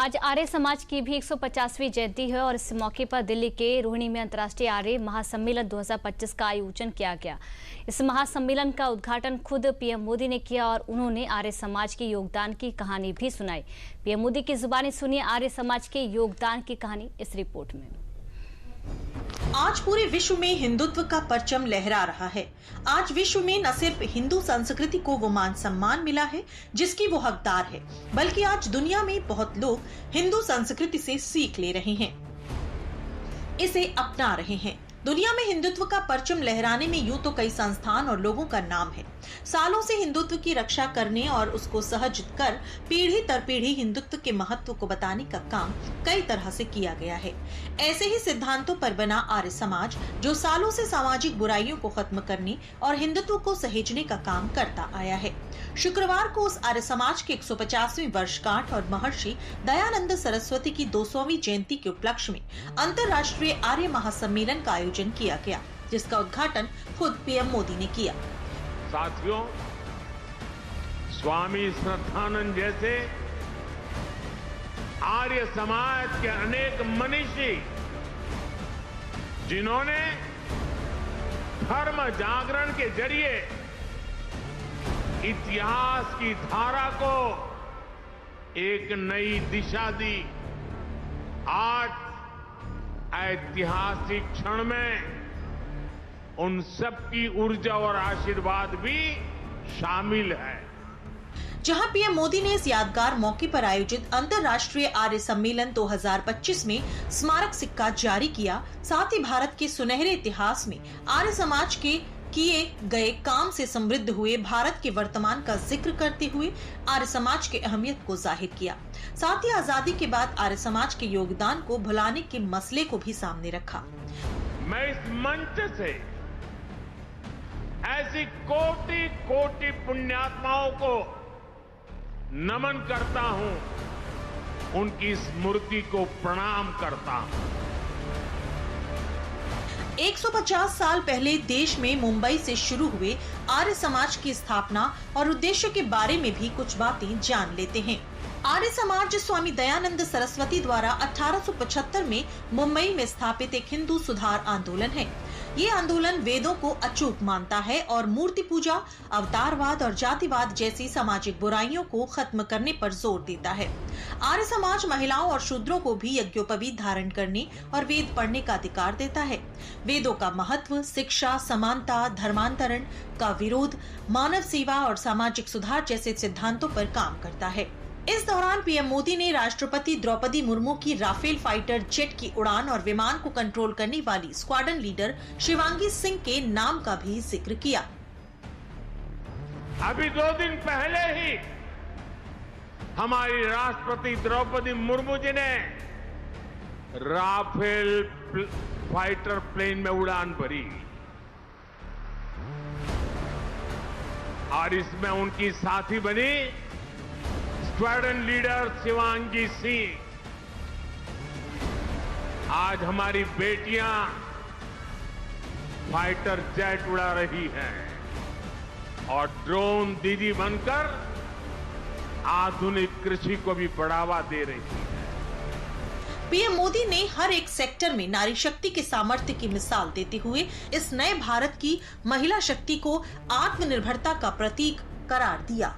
आज आर्य समाज की भी 150वीं जयंती है और इस मौके पर दिल्ली के रोहिणी में अंतर्राष्ट्रीय आर्य महासम्मेलन 2025 का आयोजन किया गया। इस महासम्मेलन का उद्घाटन खुद पीएम मोदी ने किया और उन्होंने आर्य समाज के योगदान की कहानी भी सुनाई। पीएम मोदी की जुबानी सुनिए आर्य समाज के योगदान की कहानी इस रिपोर्ट में। आज पूरे विश्व में हिंदुत्व का परचम लहरा रहा है। आज विश्व में न सिर्फ हिंदू संस्कृति को वो मान सम्मान मिला है जिसकी वो हकदार है, बल्कि आज दुनिया में बहुत लोग हिंदू संस्कृति से सीख ले रहे हैं, इसे अपना रहे हैं। दुनिया में हिंदुत्व का परचम लहराने में यूं तो कई संस्थान और लोगों का नाम है। सालों से हिंदुत्व की रक्षा करने और उसको सहज कर पीढ़ी दर पीढ़ी हिंदुत्व के महत्व को बताने का काम कई तरह से किया गया है। ऐसे ही सिद्धांतों पर बना आर्य समाज जो सालों से सामाजिक बुराइयों को खत्म करने और हिंदुत्व को सहेजने का काम करता आया है। शुक्रवार को उस आर्य समाज की 150वीं वर्षगांठ और महर्षि दयानंद सरस्वती की 200वीं जयंती के उपलक्ष्य में अंतर्राष्ट्रीय आर्य महासम्मेलन का आयोजन किया गया, जिसका उद्घाटन खुद पीएम मोदी ने किया। साथियों, स्वामी श्रद्धानंद जैसे आर्य समाज के अनेक मनीषी जिन्होंने धर्म जागरण के जरिए इतिहास की धारा को एक नई दिशा दी, आज ऐतिहासिक क्षण में उन सबकी ऊर्जा और आशीर्वाद भी शामिल है। जहां पीएम मोदी ने इस यादगार मौके पर आयोजित अंतर्राष्ट्रीय आर्य सम्मेलन 2025 में स्मारक सिक्का जारी किया, साथ ही भारत के सुनहरे इतिहास में आर्य समाज के किए गए काम से समृद्ध हुए भारत के वर्तमान का जिक्र करते हुए आर्य समाज की अहमियत को जाहिर किया। साथ ही आजादी के बाद आर्य समाज के योगदान को भुलाने के मसले को भी सामने रखा। मैं इस मंच से ऐसी कोटि कोटि पुण्यात्माओं को नमन करता हूं, उनकी स्मृति को प्रणाम करता हूं। 150 साल पहले देश में मुंबई से शुरू हुए आर्य समाज की स्थापना और उद्देश्य के बारे में भी कुछ बातें जान लेते हैं। आर्य समाज स्वामी दयानंद सरस्वती द्वारा 1875 में मुंबई में स्थापित एक हिंदू सुधार आंदोलन है। ये आंदोलन वेदों को अचूक मानता है और मूर्ति पूजा, अवतारवाद और जातिवाद जैसी सामाजिक बुराइयों को खत्म करने पर जोर देता है। आर्य समाज महिलाओं और शूद्रों को भी यज्ञोपवीत धारण करने और वेद पढ़ने का अधिकार देता है। वेदों का महत्व, शिक्षा, समानता, धर्मांतरण का विरोध, मानव सेवा और सामाजिक सुधार जैसे सिद्धांतों पर काम करता है। इस दौरान पीएम मोदी ने राष्ट्रपति द्रौपदी मुर्मू की राफेल फाइटर जेट की उड़ान और विमान को कंट्रोल करने वाली स्क्वाड्रन लीडर शिवांगी सिंह के नाम का भी जिक्र किया। अभी 2 दिन पहले ही हमारी राष्ट्रपति द्रौपदी मुर्मू जी ने राफेल फाइटर प्लेन में उड़ान भरी और इसमें उनकी साथी बनी स्क्वाड्रन लीडर शिवांगी सिंह। आज हमारी बेटियां फाइटर जेट उड़ा रही हैं और ड्रोन दीदी बनकर आधुनिक कृषि को भी बढ़ावा दे रही है। पीएम मोदी ने हर एक सेक्टर में नारी शक्ति के सामर्थ्य की मिसाल देते हुए इस नए भारत की महिला शक्ति को आत्मनिर्भरता का प्रतीक करार दिया।